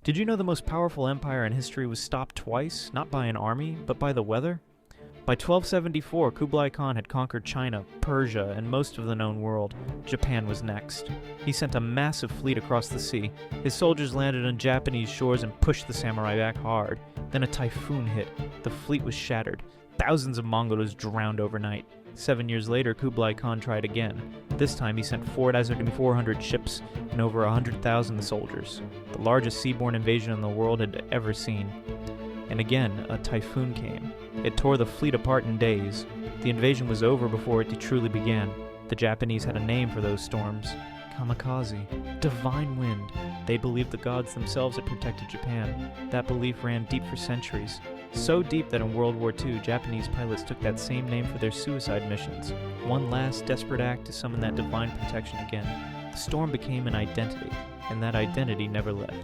Did you know the most powerful empire in history was stopped twice, not by an army, but by the weather? By 1274, Kublai Khan had conquered China, Persia, and most of the known world. Japan was next. He sent a massive fleet across the sea. His soldiers landed on Japanese shores and pushed the samurai back hard. Then a typhoon hit. The fleet was shattered. Thousands of Mongols drowned overnight. 7 years later, Kublai Khan tried again. This time he sent 4,400 ships and over 100,000 soldiers, the largest seaborne invasion the world had ever seen. And again, a typhoon came. It tore the fleet apart in days. The invasion was over before it truly began. The Japanese had a name for those storms. Kamikaze. Divine wind. They believed the gods themselves had protected Japan. That belief ran deep for centuries. So deep that in World War II, Japanese pilots took that same name for their suicide missions. One last desperate act to summon that divine protection again. The storm became an identity, and that identity never left.